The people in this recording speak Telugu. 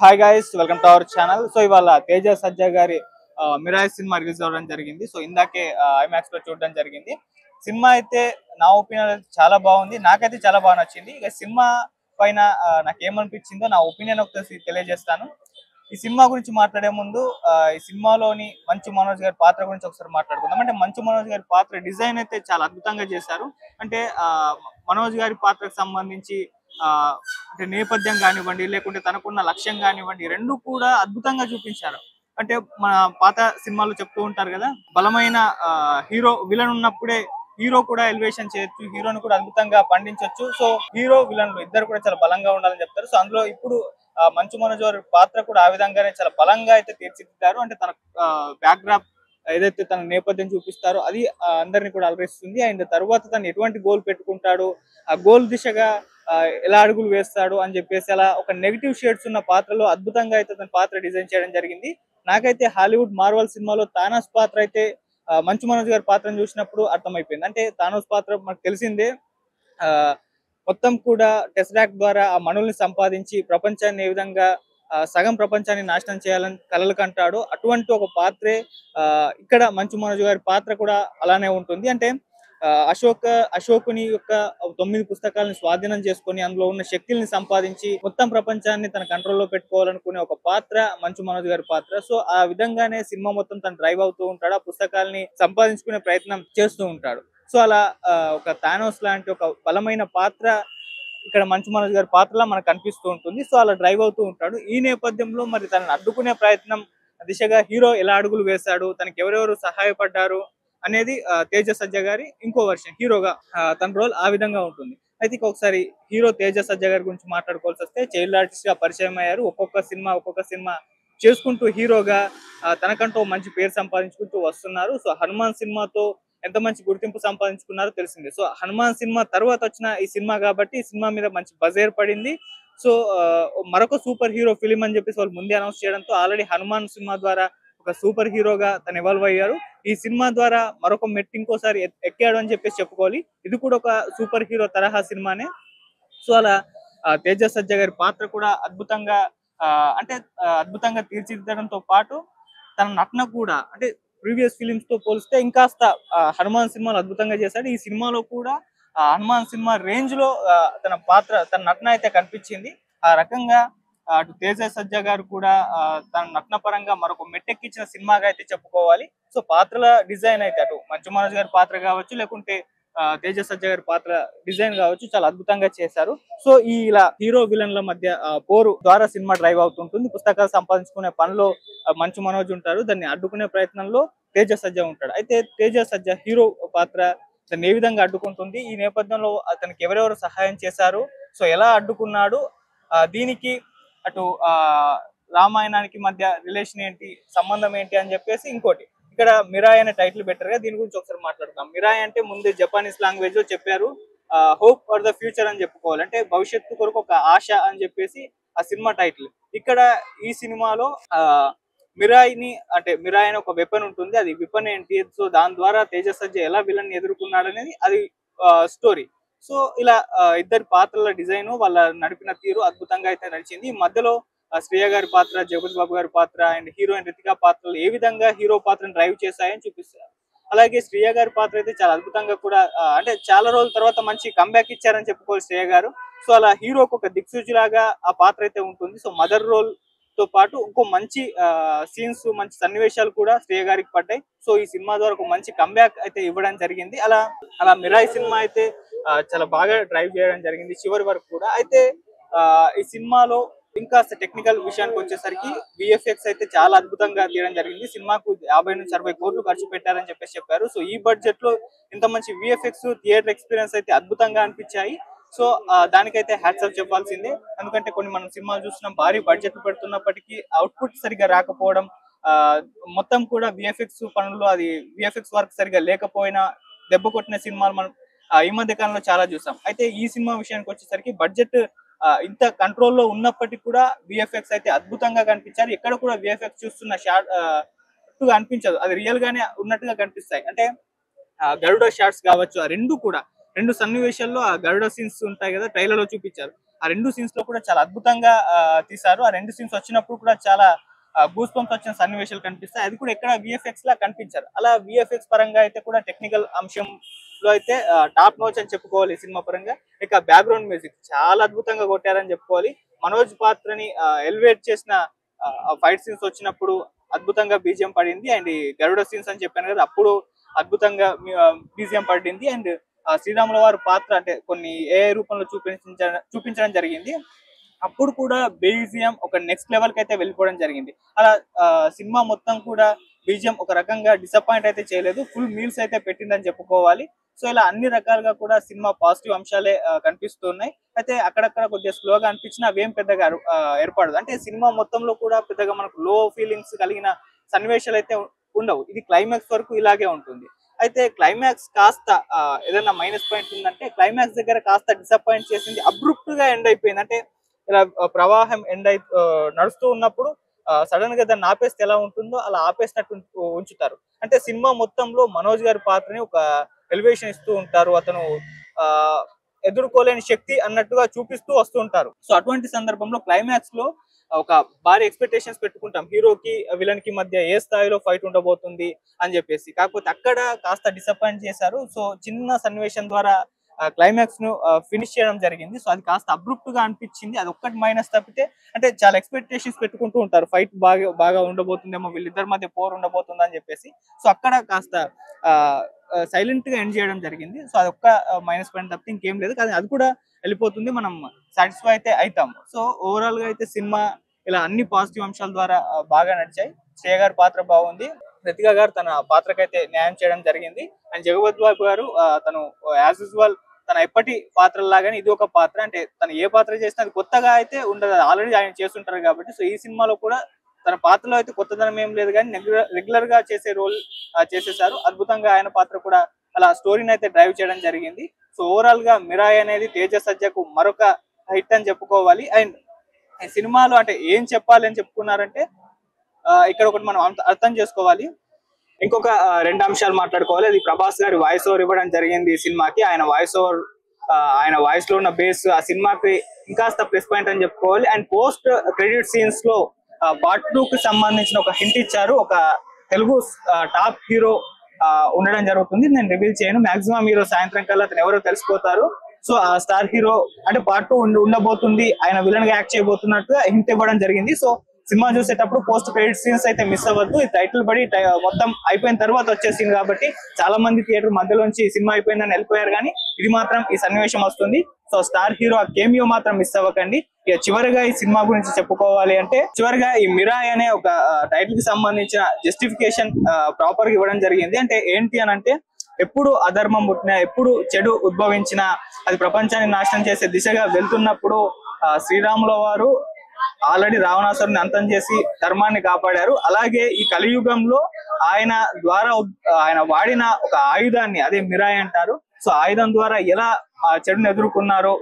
Hi guys, welcome to our channel. So ఇవాళ తేజ సజ్జా గారి మిరాయి సినిమా రిలీజ్ అవ్వడం జరిగింది. సో ఇందాకే ఐమాక్స్ లో చూడడం జరిగింది. సినిమా అయితే నా ఒపీనియన్ చాలా బాగుంది. నాకైతే చాలా బాగా నచ్చింది. ఇక సినిమా పైన నాకేమనిపించిందో నా ఒపీనియన్ ఒకసారి తెలియజేస్తాను. ఈ సినిమా గురించి మాట్లాడే ముందు ఈ సినిమాలోని మంచు మనోజ్ గారి పాత్ర గురించి ఒకసారి మాట్లాడుకుందాం. అంటే మంచు మనోజ్ గారి పాత్ర డిజైన్ అయితే చాలా అద్భుతంగా చేశారు. అంటే మనోజ్ గారి పాత్రకు సంబంధించి ఆ అంటే నేపథ్యం కానివ్వండి, లేకుంటే తనకున్న లక్ష్యం కానివ్వండి, రెండు కూడా అద్భుతంగా చూపించారు. అంటే మన పాత సినిమాలు చెప్తూ ఉంటారు కదా, బలమైన హీరో విలన్ ఉన్నప్పుడే హీరో కూడా ఎలివేషన్ చేయొచ్చు, హీరోని కూడా అద్భుతంగా పండించవచ్చు. సో హీరో విలన్లు ఇద్దరు కూడా చాలా బలంగా ఉండాలని చెప్తారు. సో అందులో ఇప్పుడు మంచు మనోజ్ గారి పాత్ర కూడా ఆ విధంగానే చాలా బలంగా అయితే తీర్చిదిద్దారు. అంటే తన బ్యాక్ డ్రాప్ ఏదైతే తన నేపథ్యం చూపిస్తారో అది అందరినీ కూడా అలరిస్తుంది. అండ్ తర్వాత తను ఎటువంటి గోల్ పెట్టుకుంటాడు, ఆ గోల్ దిశగా ఎలా అడుగులు వేస్తాడు అని చెప్పేసి అలా ఒక నెగిటివ్ షేడ్స్ ఉన్న పాత్రలో అద్భుతంగా అయితే తన పాత్ర డిజైన్ చేయడం జరిగింది. నాకైతే హాలీవుడ్ మార్వల్ సినిమాలో థానోస్ పాత్ర అయితే మంచు మనోజ్ గారి పాత్రను చూసినప్పుడు అర్థమైపోయింది. అంటే థానోస్ పాత్ర మనకు తెలిసిందే, ఆ మొత్తం కూడా టెస్రాక్ ద్వారా ఆ మనుల్ని సంపాదించి ప్రపంచాన్ని ఏ విధంగా సగం ప్రపంచాన్ని నాశనం చేయాలని కలలు కంటాడు. అటువంటి ఒక పాత్రే ఇక్కడ మంచు మనోజ్ గారి పాత్ర కూడా అలానే ఉంటుంది. అంటే అశోకుని యొక్క 9 పుస్తకాలను స్వాధీనం చేసుకొని అందులో ఉన్న శక్తుల్ని సంపాదించి మొత్తం ప్రపంచాన్ని తన కంట్రోల్లో పెట్టుకోవాలనుకునే ఒక పాత్ర మంచు మనోజ్ గారి పాత్ర. సో ఆ విధంగానే సినిమా మొత్తం తను డ్రైవ్ అవుతూ ఉంటాడు, ఆ పుస్తకాలని సంపాదించుకునే ప్రయత్నం చేస్తూ ఉంటాడు. సో అలా ఒక థానోస్ లాంటి ఒక బలమైన పాత్ర ఇక్కడ మంచు మనోజ్ గారి పాత్రలా మనకు కనిపిస్తూ ఉంటుంది. సో అలా డ్రైవ్ అవుతూ ఉంటాడు. ఈ నేపథ్యంలో మరి తనని అడ్డుకునే ప్రయత్నం దిశగా హీరో ఎలా అడుగులు వేశాడు, తనకి ఎవరెవరు సహాయపడ్డారు అనేది తేజ సజ్జా గారి ఇంకో వర్షన్. హీరోగా తన రోల్ ఆ విధంగా ఉంటుంది. అయితే ఒకసారి హీరో తేజ సజ్జా గారి గురించి మాట్లాడుకోవాల్సి వస్తే, చైల్డ్ ఆర్టిస్ట్ గా పరిచయం అయ్యారు. ఒక్కొక్క సినిమా చేసుకుంటూ హీరోగా తనకంటూ మంచి పేరు సంపాదించుకుంటూ వస్తున్నారు. సో హనుమాన్ సినిమాతో ఎంత మంచి గుర్తింపు సంపాదించుకున్నారో తెలిసిందే. సో హనుమాన్ సినిమా తర్వాత వచ్చిన ఈ సినిమా కాబట్టి ఈ సినిమా మీద మంచి బజ్ ఏర్పడింది. సో మరొక సూపర్ హీరో ఫిలిం అని చెప్పేసి వాళ్ళు ముందే అనౌన్స్ చేయడంతో ఆల్రెడీ హనుమాన్ సినిమా ద్వారా ఒక సూపర్ హీరోగా తను ఎవాల్వ్ అయ్యారు. ఈ సినిమా ద్వారా మరొక మెట్టు ఇంకోసారి ఎక్కాడు అని చెప్పేసి చెప్పుకోవాలి. ఇది కూడా ఒక సూపర్ హీరో తరహా సినిమానే. సో అలా తేజ సజ్జా గారి పాత్ర కూడా అద్భుతంగా అద్భుతంగా తీర్చిదిద్దడంతో పాటు తన నటన కూడా అంటే ప్రీవియస్ ఫిలిమ్స్ తో పోలిస్తే ఇంకాస్త హనుమాన్ సినిమాలో అద్భుతంగా చేశాడు. ఈ సినిమాలో కూడా హనుమాన్ సినిమా రేంజ్ లో తన నటన అయితే కనిపించింది. ఆ రకంగా అటు తేజ సజ్జా గారు కూడా తన నటన పరంగా మరొక మెట్టెక్కించిన సినిమాగా అయితే చెప్పుకోవాలి. సో పాత్రల డిజైన్ అయితే అటు మంచు మనోజ్ గారి పాత్ర కావచ్చు, లేకుంటే తేజ సజ్జా గారి పాత్ర డిజైన్ కావచ్చు, చాలా అద్భుతంగా చేశారు. సో ఇలా హీరో విలన్ల మధ్య పోరు ద్వారా సినిమా డ్రైవ్ అవుతుంటుంది. పుస్తకాలు సంపాదించుకునే పనిలో మంచు మనోజ్ ఉంటారు, దాన్ని అడ్డుకునే ప్రయత్నంలో తేజ సజ్జా ఉంటాడు. అయితే తేజ సజ్జా హీరో పాత్ర దాన్ని ఏ విధంగా అడ్డుకుంటుంది, ఈ నేపథ్యంలో అతనికి ఎవరెవరు సహాయం చేశారు, సో ఎలా అడ్డుకున్నాడు, దీనికి అటు రామాయణానికి మధ్య రిలేషన్ ఏంటి, సంబంధం ఏంటి అని చెప్పేసి ఇంకోటి ఇక్కడ మిరాయ్ అనే టైటిల్ పెట్టారు కదా, దీని గురించి ఒకసారి మాట్లాడుతాం. మిరాయ్ అంటే ముందు జపానీస్ లాంగ్వేజ్ లో చెప్పారు, హోప్ ఫర్ ద ఫ్యూచర్ అని చెప్పుకోవాలి. అంటే భవిష్యత్తు కొరకు ఒక ఆశ అని చెప్పేసి ఆ సినిమా టైటిల్. ఇక్కడ ఈ సినిమాలో మిరాయ్ అని ఒక వెపన్ ఉంటుంది, అది వెపన్ ఏంటి, సో దాని ద్వారా తేజ సజ్జా ఎలా విలన్ ఎదుర్కొన్నాడు అనేది అది స్టోరీ. సో ఇలా ఇద్దరి పాత్రల డిజైన్, వాళ్ళ నడిపిన తీరు అద్భుతంగా అయితే నడిచింది. ఈ మధ్యలో శ్రేయ గారి పాత్ర, జగపతి బాబు గారి పాత్ర అండ్ హీరోయిన్ రితికా పాత్రలు ఏ విధంగా హీరో పాత్రను డ్రైవ్ చేశాయని చూపిస్తారు. అలాగే శ్రేయ గారి పాత్ర అయితే చాలా అద్భుతంగా కూడా అంటే చాలా రోజుల తర్వాత మంచి కంబ్యాక్ ఇచ్చారని చెప్పుకోవాలి శ్రేయ గారు. సో అలా హీరోకి ఒక దిక్సూచిలాగా ఆ పాత్ర అయితే ఉంటుంది. సో మదర్ రోల్ తో పాటు ఇంకో మంచి సీన్స్, మంచి సన్నివేశాలు కూడా శ్రేయ గారికి పడ్డాయి. సో ఈ సినిమా ద్వారా ఒక మంచి కంబ్యాక్ అయితే ఇవ్వడం జరిగింది. అలా మిరాయి సినిమా అయితే చాలా బాగా డ్రైవ్ చేయడం జరిగింది చివరి వరకు కూడా. అయితే ఈ సినిమాలో ఇంకా టెక్నికల్ విషయానికి వచ్చేసరికి విఎఫ్ఎక్స్ అయితే చాలా అద్భుతంగా తీయడం జరిగింది. సినిమాకు 50 నుంచి 60 కోట్లు ఖర్చు పెట్టారని చెప్పేసి చెప్పారు. సో ఈ బడ్జెట్ లో ఇంత మంచి విఎఫ్ఎక్స్, థియేటర్ ఎక్స్పీరియన్స్ అయితే అద్భుతంగా అనిపించాయి. సో దానికైతే హ్యాట్స్ ఆఫ్ చెప్పాల్సిందే. ఎందుకంటే కొన్ని మనం సినిమాలు చూస్తున్నాం, భారీ బడ్జెట్ పెడుతున్నప్పటికీ అవుట్పుట్ సరిగా రాకపోవడం, మొత్తం కూడా విఎఫ్ఎక్స్ పనులు, అది విఎఫ్ఎక్స్ వర్క్ సరిగా లేకపోయినా దెబ్బ కొట్టిన సినిమాలు మనం ఈ మధ్య కాలంలో చాలా చూసాం. అయితే ఈ సినిమా విషయానికి వచ్చేసరికి బడ్జెట్ ఇంత కంట్రోల్లో ఉన్నప్పటికీ కూడా విఎఫ్ఎక్స్ అయితే అద్భుతంగా కనిపించారు. ఎక్కడ కూడా విఎఫ్ఎక్స్ చూస్తున్న షాట్ అనిపించదు, అది రియల్ గానే ఉన్నట్టుగా కనిపిస్తాయి. అంటే గరుడ షాట్స్ కావచ్చు, ఆ రెండు కూడా రెండు సన్నివేశాల్లో ఆ గరుడ సీన్స్ ఉంటాయి కదా, ట్రైలర్ లో చూపించారు. ఆ రెండు సీన్స్ లో కూడా చాలా అద్భుతంగా తీశారు. ఆ రెండు సీన్స్ వచ్చినప్పుడు కూడా చాలా గూస్ బంప్స్ వచ్చిన సన్నివేశాలు కనిపిస్తాయి. అది కూడా ఎక్కడ విఎఫ్ఎక్స్ లా కనిపించారు. అలా విఎఫ్ఎక్స్ పరంగా అయితే కూడా టెక్నికల్ అంశంలో అయితే టాప్ నోచ్ అని చెప్పుకోవాలి సినిమా పరంగా. ఇక బ్యాక్గ్రౌండ్ మ్యూజిక్ చాలా అద్భుతంగా కొట్టారని చెప్పుకోవాలి. మనోజ్ పాత్రని ఎలివేట్ చేసిన ఫైట్ సీన్స్ వచ్చినప్పుడు అద్భుతంగా బీజిఎం పడింది. అండ్ గరుడ సీన్స్ అని చెప్పాను కదా, అప్పుడు అద్భుతంగా బీజిఎం పడింది. అండ్ శ్రీరాముల వారి పాత్ర అంటే కొన్ని ఏ రూపంలో చూపించడం జరిగింది. అప్పుడు కూడా బీజిఎం ఒక నెక్స్ట్ లెవెల్ కి అయితే వెళ్ళిపోవడం జరిగింది. అలా సినిమా మొత్తం కూడా బీజిఎం ఒక రకంగా డిసప్పాయింట్ అయితే చేయలేదు, ఫుల్ మీల్స్ అయితే పెట్టిందని చెప్పుకోవాలి. సో ఇలా అన్ని రకాలుగా కూడా సినిమా పాజిటివ్ అంశాలే కనిపిస్తున్నాయి. అయితే అక్కడక్కడ కొద్దిగా స్లోగా అనిపించినా అవేం పెద్దగా ఏర్పడదు. అంటే సినిమా మొత్తంలో కూడా పెద్దగా మనకు లో ఫీలింగ్స్ కలిగిన సన్నివేశాలు అయితే ఉండవు. ఇది క్లైమాక్స్ వరకు ఇలాగే ఉంటుంది. అయితే క్లైమాక్స్ కాస్త ఏదైనా మైనస్ పాయింట్ ఉందంటే, క్లైమాక్స్ దగ్గర కాస్త డిసప్పాయింట్ చేసింది. అబ్రుప్ట్ గా ఎండ్ అయిపోయింది. అంటే ఇలా ప్రవాహం నడుస్తూ ఉన్నప్పుడు సడన్ గా దాన్ని ఆపేస్తే ఎలా ఉంటుందో అలా ఆపేసినట్టు ఉంచుతారు. అంటే సినిమా మొత్తంలో మనోజ్ గారి పాత్రని ఒక ఎలివేషన్ ఇస్తూ ఉంటారు. అతను ఆ ఎదుర్కోలేని శక్తి అన్నట్టుగా చూపిస్తూ వస్తూ ఉంటారు. సో అటువంటి సందర్భంలో క్లైమాక్స్ లో ఒక భారీ ఎక్స్పెక్టేషన్స్ పెట్టుకుంటాం, హీరోకి విలన్ కి మధ్య ఏ స్థాయిలో ఫైట్ ఉండబోతుంది అని చెప్పేసి. కాకపోతే అక్కడ కాస్త డిసప్పాయింట్ చేశారు. సో చిన్న సన్నివేశం ద్వారా క్లైమాక్స్ ను ఫినిష్ చేయడం జరిగింది. సో అది కాస్త అబ్రుప్ట్ గా అనిపించింది. అది ఒక్కటి మైనస్ తప్పితే, అంటే చాలా ఎక్స్పెక్టేషన్స్ పెట్టుకుంటూ ఉంటారు, ఫైట్ బాగా ఉండబోతుందేమో, వీళ్ళిద్దరి మధ్య పోర్ ఉండబోతుంది అని చెప్పేసి. సో అక్కడ కాస్త సైలెంట్ గా ఎండ్ చేయడం జరిగింది. సో అదొక్క మైనస్ పాయింట్ తప్పితే ఇంకేం లేదు. కానీ అది కూడా వెళ్ళిపోతుంది, మనం సాటిస్ఫై అయితే అవుతాము. సో ఓవరాల్ గా అయితే సినిమా ఇలా అన్ని పాజిటివ్ అంశాల ద్వారా బాగా నడిచాయి. శ్రేయ గారి పాత్ర బాగుంది, రితిక గారు తన పాత్రకైతే న్యాయం చేయడం జరిగింది. అండ్ జగపతి బాబు గారు తను యాజ్ యూజువల్ తన ఎప్పటి పాత్రలాగానే ఇది ఒక పాత్ర. అంటే తను ఏ పాత్ర చేసినా అది కొత్తగా అయితే ఉండదు, ఆల్రెడీ ఆయన చేస్తుంటారు కాబట్టి. సో ఈ సినిమాలో కూడా తన పాత్రలో అయితే కొత్తదనం ఏం లేదు, కానీ రెగ్యులర్ గా చేసే రోల్ చేసేసారు. అద్భుతంగా ఆయన పాత్ర కూడా అలా స్టోరీని అయితే డ్రైవ్ చేయడం జరిగింది. సో ఓవరాల్ గా మిరాయ్ అనేది తేజ సజ్జకు మరొక హిట్ అని చెప్పుకోవాలి. అండ్ ఈ సినిమాలో అంటే ఏం చెప్పాలి అని చెప్పుకున్నారంటే, ఇక్కడ ఒకటి మనం అర్థం చేసుకోవాలి. ఇంకొక రెండు అంశాలు మాట్లాడుకోవాలి. అది ప్రభాస్ గారి వాయిస్ ఓవర్ ఇవ్వడం జరిగింది ఈ సినిమాకి. ఆయన వాయిస్ లో ఉన్న బేస్ ఆ సినిమాకి ఇంకాస్త ప్లస్ పాయింట్ అని చెప్పుకోవాలి. అండ్ పోస్ట్ క్రెడిట్ సీన్స్ లో పార్ట్ 2 కి సంబంధించిన ఒక హింట్ ఇచ్చారు. ఒక తెలుగు టాప్ హీరో ఉండడం జరుగుతుంది. నేను రివీల్ చేయను, మాక్సిమం హీరో సాయంత్రం కల్లా అతను ఎవరో తెలిసిపోతారు. సో ఆ స్టార్ హీరో అంటే పార్ట్ 2 ఉండబోతుంది, ఆయన విలన్ గా యాక్ట్ చేయబోతున్నట్టుగా హింట్ ఇవ్వడం జరిగింది. సో సినిమా చూసేటప్పుడు పోస్ట్ క్రెడిట్ సీన్స్ అయితే మిస్ అవ్వద్దు. ఈ టైటిల్ పడి మొత్తం అయిపోయిన తర్వాత వచ్చే సీన్ కాబట్టి చాలా మంది థియేటర్ మధ్యలోంచి సినిమా అయిపోయిందని వెళ్ళిపోయారు, కానీ ఇది మాత్రం ఈ సన్నివేశం వస్తుంది. సో స్టార్ హీరో ఆ కేమియో మాత్రం మిస్ అవ్వకండి. ఇక చివరిగా ఈ సినిమా గురించి చెప్పుకోవాలి అంటే, చివరిగా ఈ మిరాయ్ అనే ఒక టైటిల్ కి సంబంధించిన జస్టిఫికేషన్ ప్రాపర్ గా ఇవ్వడం జరిగింది. అంటే ఏంటి అని అంటే, ఎప్పుడు అధర్మం పుట్టినా, ఎప్పుడు చెడు ఉద్భవించినా, అది ప్రపంచాన్ని నాశనం చేసే దిశగా వెళ్తున్నప్పుడు శ్రీరాముల వారు ఆల్రెడీ రావణాసురుని అంతం చేసి ధర్మాన్ని కాపాడారు. అలాగే ఈ కలియుగంలో ఆయన ద్వారా ఆయన వాడిన ఒక ఆయుధాన్ని, అదే మిరాయ్ అంటారు. సో ఆయుధం ద్వారా ఎలా చెడుని ఎదుర్కొన్నారో